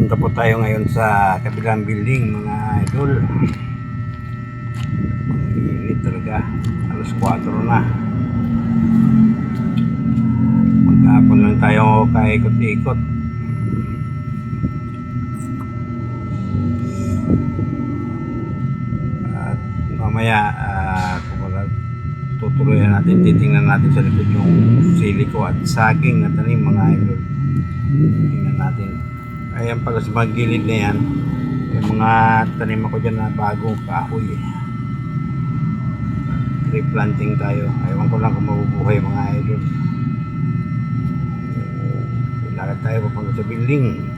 Punta po tayo ngayon sa kabilang building mga idol. Mainit talaga. Alas 4 na. Maghapon lang tayo kaikot-ikot. At mamaya tutuloyan natin, titingnan natin sa likod yung siliko at saging na tanim mga idol. Tingnan natin. Ayan pala sa mga gilid na yan, yung mga tanim ako dyan na bagong kahoy. Replanting tayo. Ayaw ko lang kung mabubuhay mga idol. Lakad tayo papunta sa building.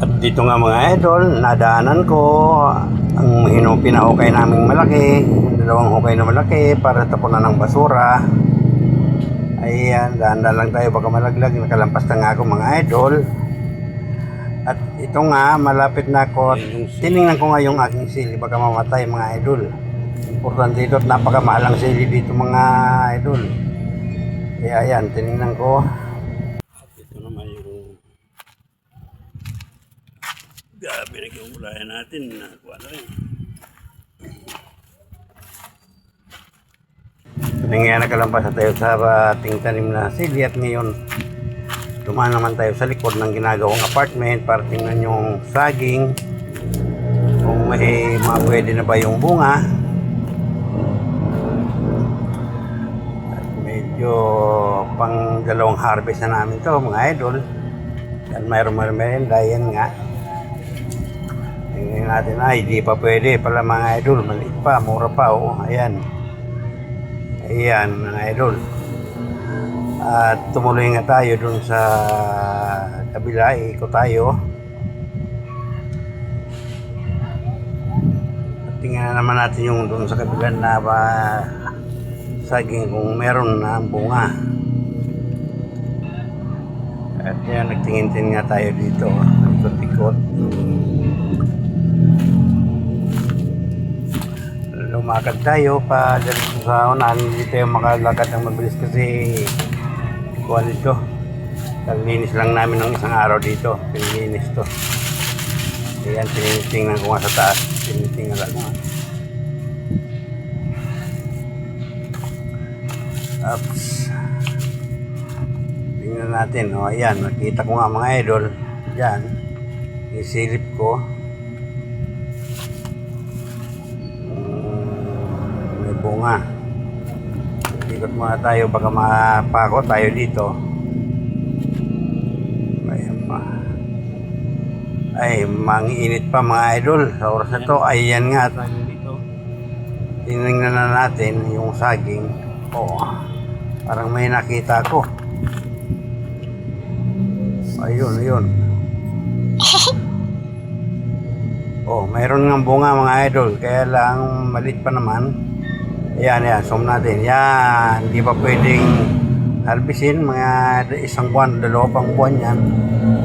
At dito nga mga idol, nadaanan ko ang pinahukay naming malaki, dalawang hukay na malaki para tapunan ng basura. Ayan, daan-daan lang tayo baka malaglag, nakalampas na nga ako mga idol. At ito nga, malapit na ako, tinignan ko nga yung aking sili, baka mamatay mga idol. Importante dito at napakamahal ang sili dito mga idol. Kaya ayan, tinignan ko. At ito naman yung gabi na kiumulayan natin, nakuha na rin. Ngayon nakalampas na tayo sa ating tanim na sili at ngayon dumaan naman tayo sa likod ng ginagawang apartment para tingnan yung saging kung may pwede na ba yung bunga. At medyo pang dalawang harvest na namin to mga idol. Yan mayroon merenda, yan nga. Tingnan natin, ay di pa pwede pala mga idol, maliit pa, mura pa, oh, ayan. Ayan mga idol. At tumuloy nga tayo dun sa kabila, ikot tayo. At tingnan naman natin yung dun sa kabila na saging kung meron na bunga. At yan, nagtingin-tingin nga tayo dito, ikot-ikot. Lumakad tayo pa dito sa unahan, hindi tayo makalakad ng mabilis kasi kuha nito. Naglinis lang namin ng isang araw dito, pinilinis to. Ayan, tinitingnan ko nga sa taas, tinitingnan lang nga. Oops. Tingnan natin, o ayan, nakita ko nga mga idol, dyan, isilip ko. Bunga. Ikot muna tayo baka mapako tayo dito. Ayan pa. Ay, manginit pa mga idol sa oras na to. Ayan nga. Tingnan na natin yung saging. Oh, parang may nakita ko. Ayun, ayun. Oh, mayroon ng bunga mga idol. Kaya lang malit pa naman. Ayan, yan, zoom natin. Yan, hindi pa pwedeng harvestin. Mga isang buwan, dalawa pang buwan yan.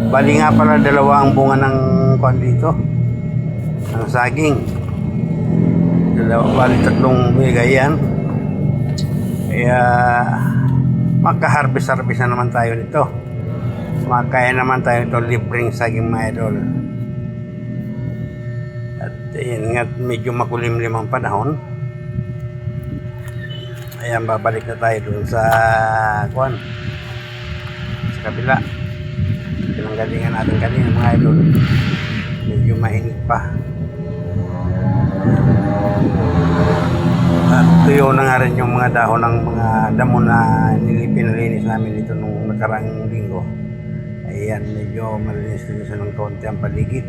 Bali nga pala dalawa ang bunga ng kuwan dito. Ng saging. Dalawa, bali tatlong bigay yan. Kaya, makaharvest-harvest na naman tayo nito. Makaya naman tayo nito libreng saging mga idol. At yun nga, medyo makulimlim ang panahon. Ayan, babalik na tayo dun sa kuwan. kabila. Pinanggalingan natin kanina mga idol. Medyo mainit pa. At tuyo na nga rin yung mga dahon ng mga damo na pinalinis namin dito nung nakaraang linggo. Ayan, medyo malinis-linis ng konti ang paligid.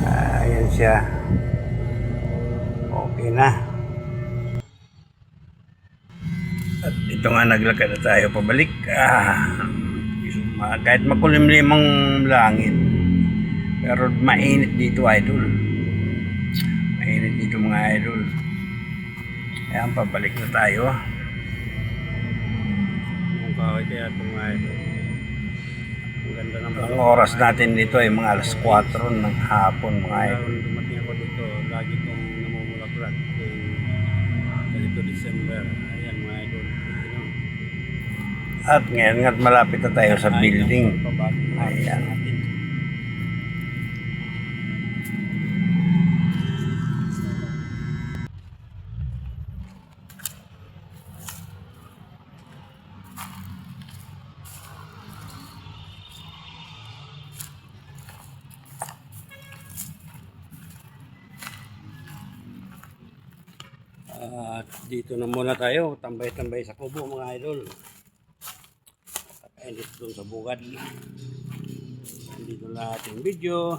Ayan siya. Okay na. At ito nga, naglakad na tayo pabalik. Kahit makulimlim ang langit, pero mainit dito, idol. Mainit dito mga idol. Ayan, pabalik na tayo. Kaya ito mga idol. Ang ganda naman. Ang oras natin dito ay mga alas 4 ng hapon mga idol. Dumating ako dito, lagi kong namumulaklat dito December. Ayan mga idol. At ngayon nga't malapit na tayo sa building. Ayan. At dito na muna tayo, tambay-tambay sa kubo mga idol. At edit doon sa bugad. Dito na ating video.